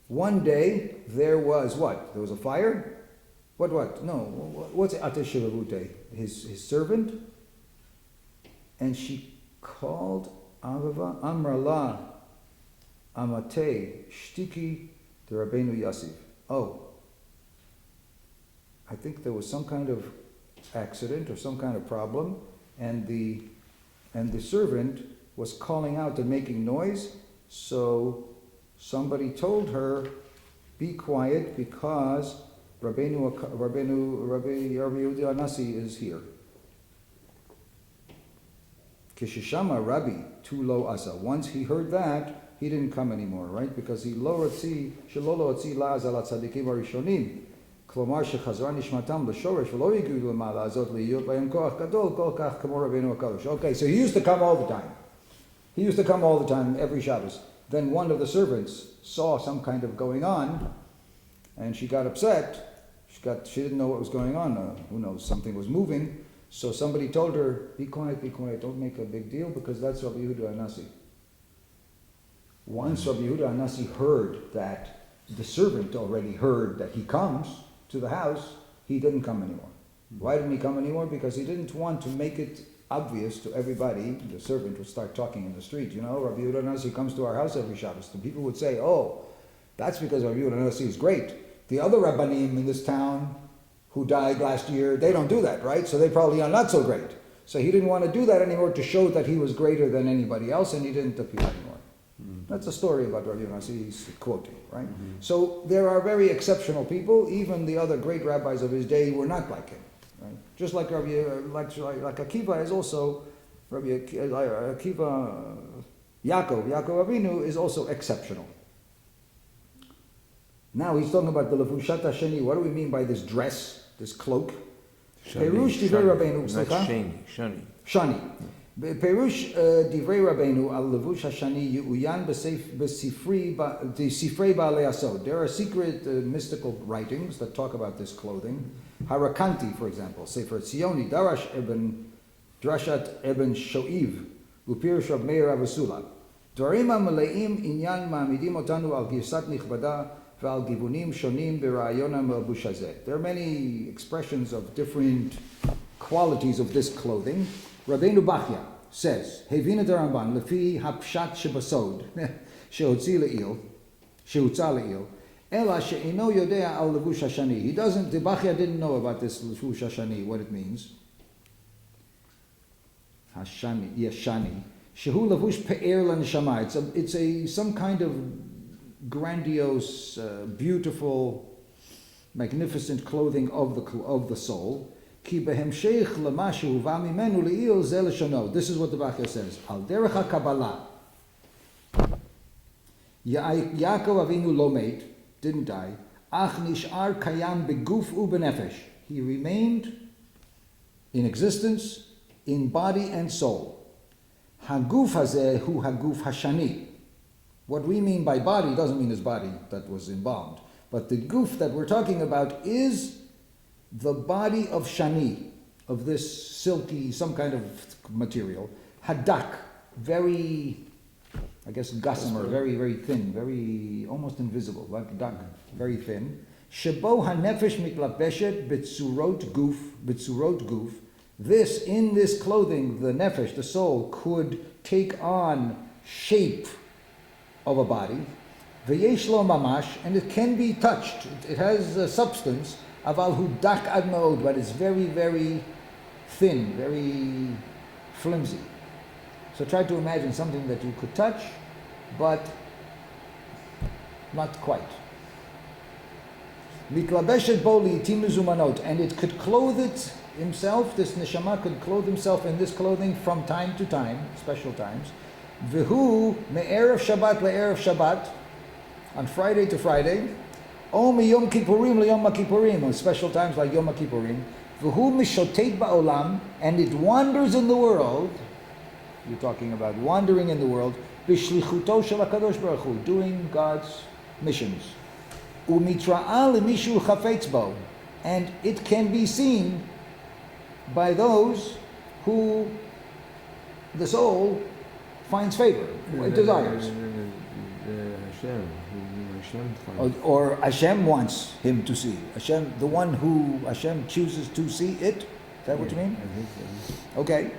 [SPEAKER 1] One day there was what? There was a fire? What? No. What's Ate Shirvute? His servant? And she called Abava Amrala Amate Shtiki to Rabbeinu Yasiv. Oh. I think there was some kind of accident or some kind of problem, and the servant was calling out and making noise, so somebody told her, be quiet because Rabbi Yehuda HaNasi is here. Kishishama Rabbi tu lo asa. Once he heard that, he didn't come anymore, right? Because he lo rotzi shelo lo rotzi la'az al tzadikim harishonim. כלומר שחזרה נשמתם לשורש ולא הגיעו למעלה הזאת להיות להם כוח גדול כל כך כמו רבינו הקדוש. Okay, so he used to come all the time. He used to come all the time, every Shabbos. Then one of the servants saw some kind of going on, and she got upset. She didn't know what was going on. Who knows, something was moving. So somebody told her, be quiet, don't make a big deal, because that's Rabbi Yehuda HaNasi. Once Rabbi Yehuda HaNasi heard that, the servant already heard that he comes to the house, he didn't come anymore. Why didn't he come anymore? Because he didn't want to make it obvious to everybody. The servant would start talking in the street, Rabbi Yehuda HaNasi comes to our house every Shabbos. And people would say, oh, that's because Rabbi Yehuda HaNasi is great. The other Rabbanim in this town who died last year, they don't do that, right? So they probably are not so great. So he didn't want to do that anymore to show that he was greater than anybody else, and he didn't appear anymore. That's a story about Rabbi Yonasi he's quoting, right? Mm-hmm. So there are very exceptional people. Even the other great rabbis of his day were not like him, right? Just like like Akiva is also Rabbi Akiva. Yacov Avinu is also exceptional. Now he's talking about the levushat hasheni. What do we mean by this dress, this cloak? Perush divrei Rabbeinu. Shani. Perush divrei Rabbeinu al levush hashani yu'uyan b'sifrei ba'alei asod. There are secret mystical writings that talk about this clothing. Harakanti, for example, Sefer Tzioni, Drashat Eben Shoiv, Upirush Rab Meir Avasula. Dvarim ha'maleim inyan ma'amidim otanu al girsat nichbada ve'al givunim shonim b'ra'ayonam levush hazeh. There are many expressions of different qualities of this clothing. Rabbeinu Bachya says, Hevina the Ramban, lefi hapshat shebasod, sheutza le'il, ela she'ino yodea al levush hashani. The Bachya didn't know about this levush hashani, what it means. Hashani, shani. Shehu levush pe'er l'neshama. It's some kind of grandiose, beautiful, magnificent clothing of the soul. כי בהמשך למה שהובא ממנו לעיל זה לשונו. This is what the Bachya says. על דרך הקבלה, יעקב אבינו לא מת, didn't die, אך נשאר קיים בגוף ובנפש. He remained in existence, in body and soul. הגוף הזה הוא הגוף השני. What we mean by body doesn't mean his body that was embalmed, but the goof that we're talking about is the body of shani, of this silky, some kind of material. Hadak, very, I guess gossamer, very, very thin, very, almost invisible, like dak, very thin. Shebo hanefesh mitlapeshet b'tzurot guf. This, in this clothing, the nefesh, the soul, could take on shape of a body. V'yesh lo mamash, and it can be touched. It has a substance. Aval hu dak ad ma'od, but it's very, very thin, very flimsy. So try to imagine something that you could touch, but not quite. Miklabeshet bo li'itim mezumanot, and it could clothe it himself, this neshama could clothe himself in this clothing from time to time, special times. V'hu me'erev Shabbat le'erev Shabbat, on Friday to Friday, o miyom kippurim le'yom kippurim, on special times like Yom Kippurim. V'hu mishotet ba'olam, and it wanders in the world. You're talking about wandering in the world. B'shlichuto shel HaKadosh Baruch Hu, doing God's missions. Umitra'a lemishu chafetz bo, and it can be seen by those who the soul finds favor, it desires. Or Hashem wants him to see. Hashem, the one who Hashem chooses to see it. Is that what you mean?
[SPEAKER 2] I think so.
[SPEAKER 1] Okay.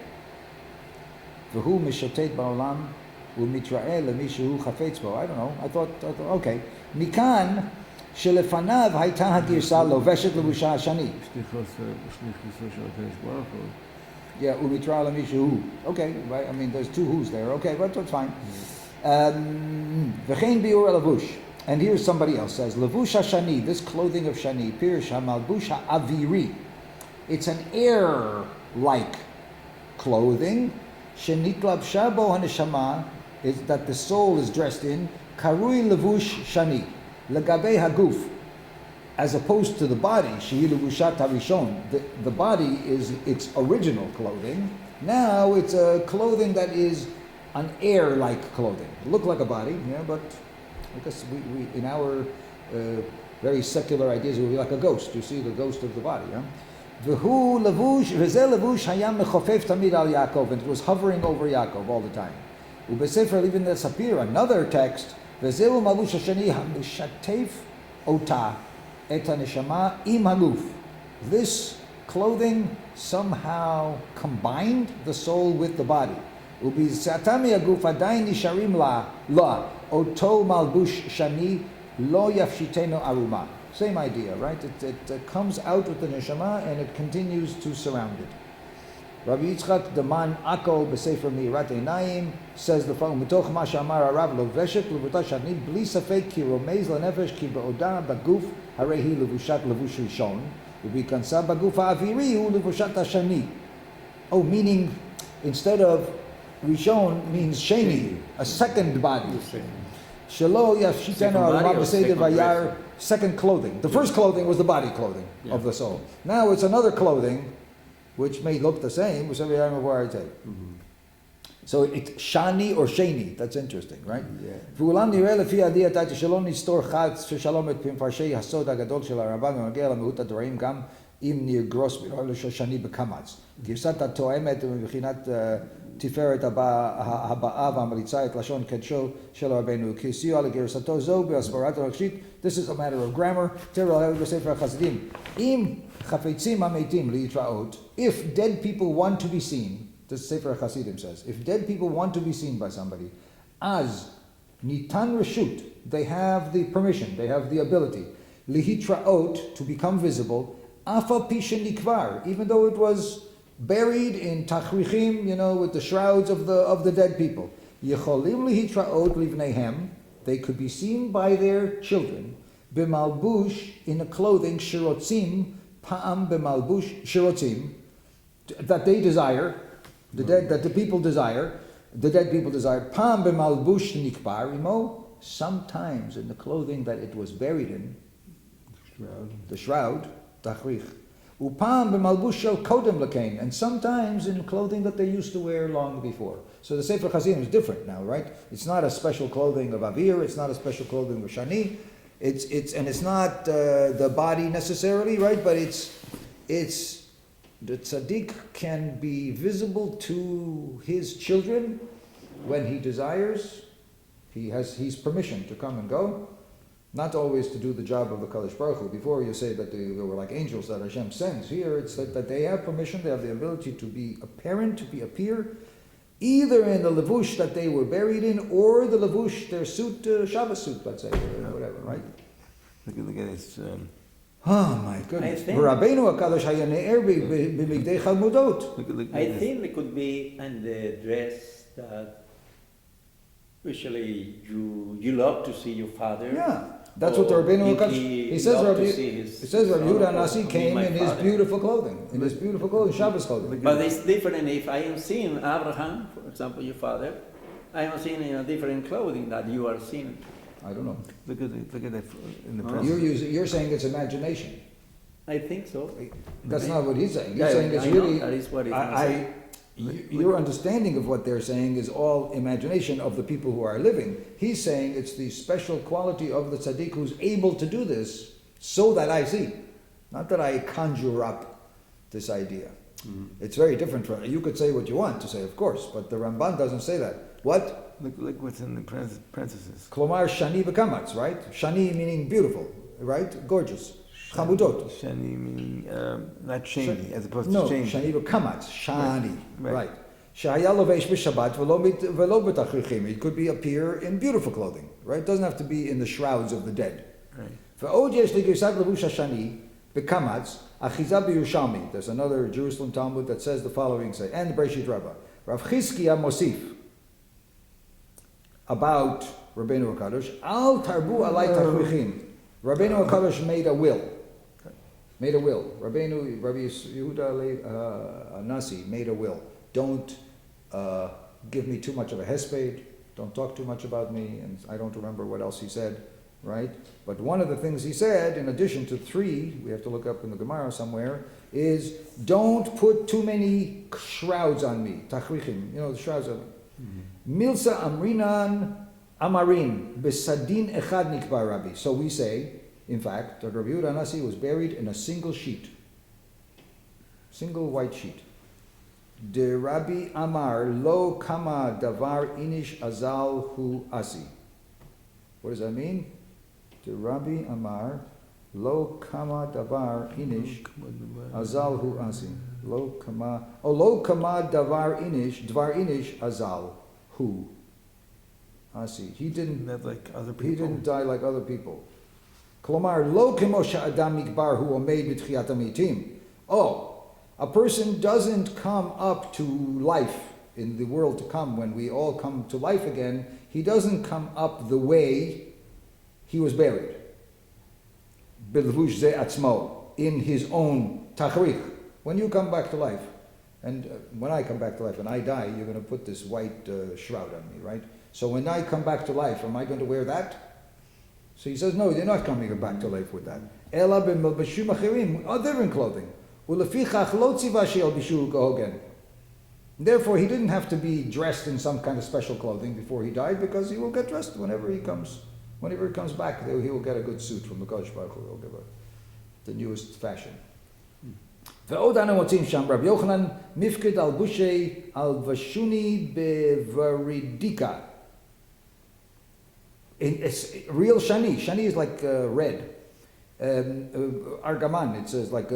[SPEAKER 1] V'hu mishotet ba'olam u'mitra'eh lemishu chafetz bo. I don't know. I thought okay. Mikan שלפניו הייתה הגרסה לובשת לבושה השני. Yeah, u'mitra lemishu. Okay, right. I mean, there's two who's there. Okay, but that's fine. V'chein biur levush. And here's somebody else says, levush hashani, this clothing of shani, pirish hamalbush ha'aviri. It's an air-like clothing. Shenitlabsha bo haneshama, is that the soul is dressed in. Karui levush shani. Legabei haguf, as opposed to the body, shehi levushat harishon. The body is its original clothing. Now it's a clothing that is an air-like clothing. It look like a body, yeah, but I guess we in our very secular ideas, it would be like a ghost. You see the ghost of the body, yeah. V'hu levush, v'zeh levush hayam mechofef tamid al Yacov, and it was hovering over Yaakov all the time. Ubesefer even the Sapir, another text. וזהו מלבוש השני המשתף אותה את הנשמה עם הגוף. This clothing somehow combined the soul with the body. ובזעתה מהגוף עדיין נשארים לה אותו מלבוש שני לא יפשיטנו ערומה. Same idea, right? It comes out with the neshama and it continues to surround it. Rabbi Yitzchak Daman Akol b'Sefer Mirat Einayim says the following: Mitoch ma she'amar Harav loveshet levuta shani bli safek ki romez lenefesh ki be'oda baguf harei hi levushat levush rishon u'bikansa baguf ha'aviri hu levushat hashani. Oh, meaning instead of rishon means sheni, a second body. Shelo yafshitenu arma b'seder vayar, second clothing. The first clothing was the body clothing of the soul. Now it's another clothing, which may look the same. So it's shani or sheni. That's interesting, right? ואולם נראה לפי הדעה שלא נסתור חד ששלום את מפרשי הסוד הגדול של הרמב"ן ונגיע למיעוט הדברים גם אם נגרוס לשני בקמץ. גרסת התואמת מבחינת תפארת הבאה והמליצה את לשון קדשו של רבנו כסיוע לגרסתו זו בהסברת הראשית. This is a matter of grammar. תראו בספר החסידים. אם חפצים המתים להתראות, if dead people want to be seen, this Sefer HaChasidim says, if dead people want to be seen by somebody, az nitan reshut, they have the permission, they have the ability, lihitraot, to become visible, afa pishen nikvar, even though it was buried in tachrichim, with the shrouds of the dead people. Yecholim lihitraot livnehem, they could be seen by their children, bimalbush, in a clothing, shirotzim, pa'am b'malbush shirotzim, that they desire, the dead, that the people desire, the dead people desire, pa'am b'malbush nikbar imo, sometimes in the clothing that it was buried in, the shroud, tachrich, upam b'malbush shel kodem lakain, and sometimes in clothing that they used to wear long before. So the Sefer Chassidim is different now, right? It's not a special clothing of Avir, it's not a special clothing of Shani, it's not the body necessarily, right? But it's the tzaddik can be visible to his children when he desires. He's permission to come and go, not always to do the job of the Kadosh Baruch Hu. Before you say that they were like angels that Hashem sends. Here it's that they have permission, they have the ability to be apparent, to appear, either in the levush that they were buried in, or the levush, their suit, Shabbos suit, let's say, or whatever, right?
[SPEAKER 2] Look at this.
[SPEAKER 1] Oh my goodness.
[SPEAKER 3] I think-
[SPEAKER 1] Rabbeinu HaKadosh haya ne'er b'migdei chalmudot.
[SPEAKER 3] I think it could be in the dress that usually you love to see your father.
[SPEAKER 1] Yeah, that's what the Rabbeinu HaKadosh, he says Rabbi Yehuda Nasi came in his beautiful clothing, Shabbos clothing.
[SPEAKER 3] But it's different if I am seeing Abraham, for example, your father, I am seeing in a different clothing that you are seeing.
[SPEAKER 1] I don't know.
[SPEAKER 2] Look at that in the
[SPEAKER 3] Oh.
[SPEAKER 2] press.
[SPEAKER 1] You're saying it's imagination.
[SPEAKER 3] I think so.
[SPEAKER 1] That's not what he's saying. He's
[SPEAKER 3] Yeah,
[SPEAKER 1] saying it's
[SPEAKER 3] I know
[SPEAKER 1] really.
[SPEAKER 3] that is what he's
[SPEAKER 1] Your understanding of what they're saying is all imagination of the people who are living. He's saying it's the special quality of the tzaddik who's able to do this, so that I see, not that I conjure up this idea. It's very different from. You could say what you want to say, of course, but the Ramban doesn't say that. What?
[SPEAKER 2] Look what's in the parentheses.
[SPEAKER 1] Klomar shani b'kamatz, right? Shani meaning beautiful, right? Gorgeous. Chamudot.
[SPEAKER 2] Shani meaning not shani, as opposed to
[SPEAKER 1] No,
[SPEAKER 2] shani.
[SPEAKER 1] shani b'kamatz. Shani,
[SPEAKER 2] Right.
[SPEAKER 1] right. Shaya lovesh b'shabbat v'lo b'tachrichim. It could be appear in beautiful clothing, right? It doesn't have to be in the shrouds of the dead.
[SPEAKER 2] Right.
[SPEAKER 1] V'od yesh ligirsad levush hashani b'kamatz achiza b'Yerushalmi. There's another Jerusalem Talmud that says the following, say, and Bereshit Rabbah. Rav Chizkiya Mosif, about Rabbeinu HaKadosh, Al Tarbu Alai Tachrichim. Rabbeinu HaKadosh made a will. Rabbi Yehuda Nasi made a will. Don't give me too much of a hesped. Don't talk too much about me. And I don't remember what else he said, right? But one of the things he said, in addition to 3, we have to look up in the Gemara somewhere, is don't put too many shrouds on me. Tachrichim, the shrouds of Milsa Amrinan Amarin Besadin Echad Nikbar Rabbi. So we say, in fact, that Rabbi Yehuda Nasi was buried in a single sheet. Single white sheet. De Rabbi Amar Lo Kama Davar Inish Azal Hu Asi. What does that mean? De Rabbi Amar Lo Kama Davar Inish Azal Hu Asi. Lo Kama Davar Inish Azal Hu Asi. He didn't die like other people. Klomar lo kemo adam mikbar hu omeid b'tchiyat hamitim. Oh, a person doesn't come up to life in the world to come when we all come to life again. He doesn't come up the way he was buried. Bilvush ze atzmo, in his own tachrich. When you come back to life, and when I come back to life and I die, you're going to put this white shroud on me, right? So when I come back to life, am I going to wear that? So he says, no, you're not coming back to life with that. Ela b'melbashim achirim, different clothing. Ulefichach lo tziva she'elbishu k'hogen. Therefore, he didn't have to be dressed in some kind of special clothing before he died, because he will get dressed whenever he comes back. He will get a good suit from the Kadosh Baruch Hu. He'll give the newest fashion. ועוד אנו מוצאים שם רב יוחנן מפקד על גושי על ושוני בוורידיקה. It's real shani. Shani is like red. Argaman, it says like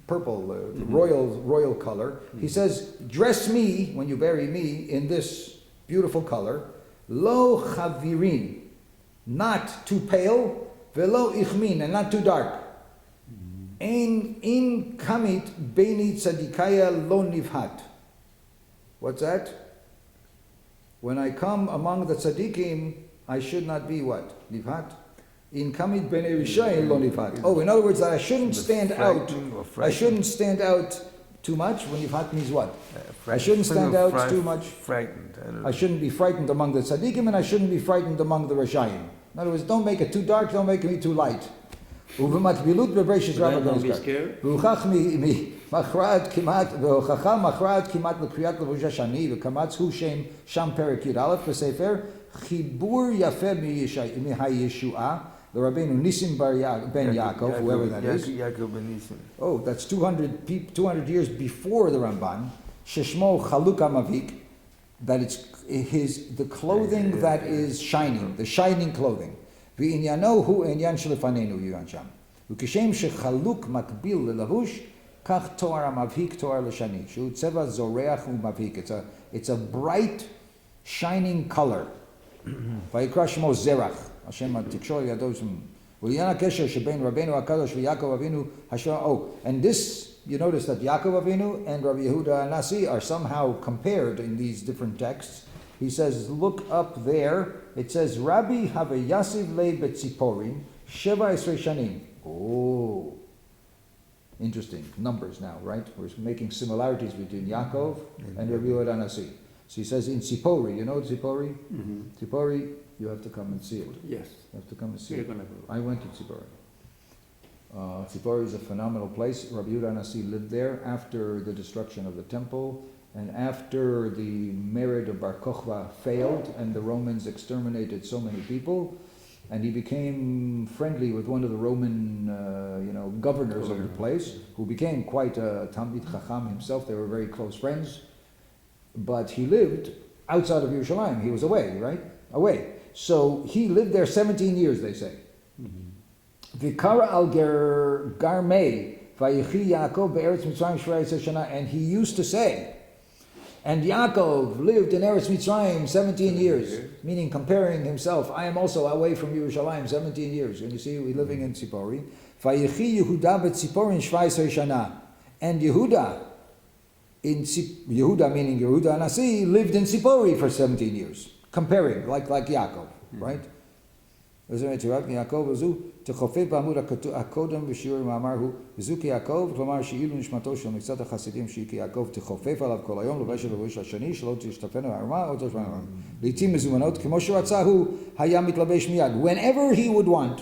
[SPEAKER 1] purple, royal color. He says, dress me, when you bury me, in this beautiful color. Lo chavirin, not too pale. Velo ichmin, and not too dark. In kamit beini tzadikaya lo nivhat. What's that? When I come among the tzaddikim, I should not be what? Nivhat? In kamid b'nei rishayin lo nifhat. Oh, in other words, that I shouldn't stand out. I shouldn't stand out too much. When nifhat means what? I shouldn't stand out too much.
[SPEAKER 2] Frightened.
[SPEAKER 1] I shouldn't be frightened among the tzaddikim, and I shouldn't be frightened among the rashayim. In other words, don't make it too dark, don't make me too light. Uvematbilut bebreshis Rabbah
[SPEAKER 3] Don't be scared.
[SPEAKER 1] והוכח ממכרעת כמעט, והוכחה מכרעת כמעט לקריאת לבוש השני, וקמץ הוא שם פרק י"א בספר, חיבור יפה מהישועה, לרבנו ניסים ben Yacov, whoever that is.
[SPEAKER 2] Yacov ben Nisim.
[SPEAKER 1] Oh, that's 200 years before the Ramban. Sheshmo Chaluk Amavik, that it's the clothing that is shining, the shining clothing. ועניינו הוא עניין שלפנינו יוין שם. וכשם שחלוק מקביל ללבוש, כך תואר המבהיק תואר לשני, שהוא צבע זורח ומבהיק. It's a bright, shining color. ויקרא שמו זרח, השם התקשור ידו שם. ולעניין הקשר שבין רבנו הקדוש ויעקב אבינו, and this, you notice that Yaakov Avinu and Rabbi Yehuda Anasi are somehow compared in these different texts. He says, look up there. It says, Rabbi Havayasiv le betziporim, Sheva Esrei Shanim. Oh, interesting. Numbers now, right? We're making similarities between Yaakov and Rabbi Yehuda Anasi. So he says in Tzipori, you know Tzipori?
[SPEAKER 3] Mm-hmm.
[SPEAKER 1] Tzipori, you have to come and see it.
[SPEAKER 3] Yes.
[SPEAKER 1] You have to come and see
[SPEAKER 3] We're
[SPEAKER 1] it.
[SPEAKER 3] gonna go.
[SPEAKER 1] I went to Tzipori. Tzipori is a phenomenal place. Rabbi Yehuda Anasi lived there after the destruction of the temple. And after the merit of Bar Kokhba failed and the Romans exterminated so many people, and he became friendly with one of the Roman governors of the place, who became quite a Talmid Chacham himself. They were very close friends. But he lived outside of Yerushalayim. He was away, right? Away. So he lived there 17 years, they say. Vikara al Garmei, Vayechi Yacov be'eretz Mitzrayim shvei shana, and he used to say, and Yaakov lived in Eretz Mitzrayim 17 years, meaning comparing himself. I am also away from Yerushalayim 17 years. And you see, we're living in Tzipori. Vayechi Yehuda be'tziporin shvei shana, and Yehuda meaning Yehuda Anasi, lived in Tzipori for 17 years, comparing like Yaakov, right? יעקב וזו תחופף בעמוד הקודם בשיעור מאמר הוא וזו כיעקב, כלומר שאילו נשמתו של מקצת החסידים שהיא כיעקב תחופף עליו כל היום לבש לבוש השני שלא תשתפנו הערמה או תשמענו הערמה לעתים מזומנות כמו שרצה הוא היה מתלבש מיד. Whenever he would want,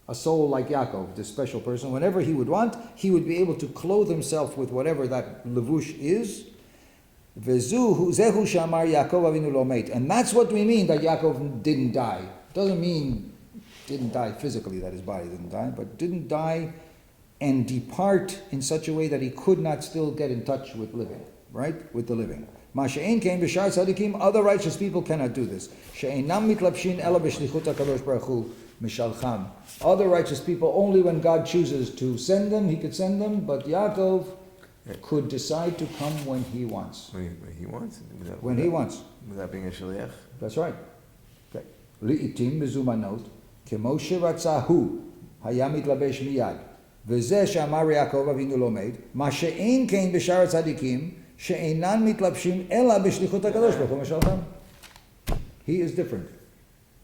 [SPEAKER 1] a soul like Yaakov, this special person, whenever he would want, he would be able to clothe himself with whatever that levush is. וזהו שאמר יעקב אבינו לא מת. And that's what we mean that Yaakov didn't die. Doesn't mean didn't die physically, that his body didn't die, but didn't die and depart in such a way that he could not still get in touch with living, right? With the living. Masha'en came b'shar tzadikim, other righteous people cannot do this. She'enam mitlapshin ela b'shlichut HaKadosh Baruch Hu mishalcham. Other righteous people, only when God chooses to send them, he could send them, but Yaakov could decide to come when he wants.
[SPEAKER 2] When he wants.
[SPEAKER 1] When he wants.
[SPEAKER 2] Without being a shaliach.
[SPEAKER 1] That's right. לעתים מזומנות, כמו שרצה הוא, היה מתלבש מיד. וזה שאמר יעקב אבינו לא מת, מה שאין כן בשאר הצדיקים, שאינן מתלבשים אלא בשליחות הקדוש ברוך הוא משלחם. He is different.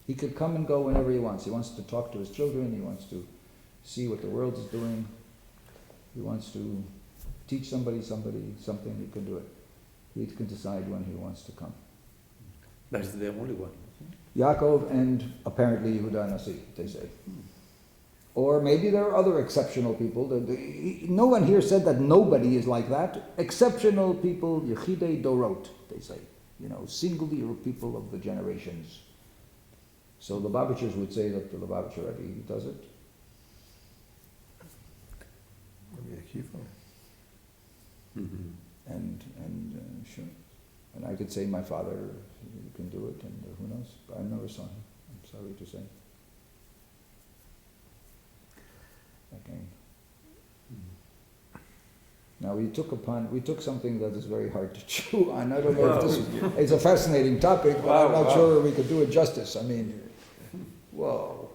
[SPEAKER 1] He could come and go whenever he wants. He wants to talk to his children, he wants to see what the world is doing, he wants to teach somebody something, he can do it. He can decide when he wants to come.
[SPEAKER 3] That's the only one.
[SPEAKER 1] Yaakov and apparently Yehuda Nasi, they say. Or maybe there are other exceptional people. No one here said that nobody is like that. Exceptional people, Yechidei Dorot, they say. Singular people of the generations. So the Lubavitchers would say that the Lubavitcher Rebbe does it. And sure. And I could say my father can do it, and who knows? But I never saw him. I'm sorry to say. Okay. Now we took something that is very hard to chew on. I don't know if this it's a fascinating topic, but I'm not sure we could do it justice. I mean, whoa.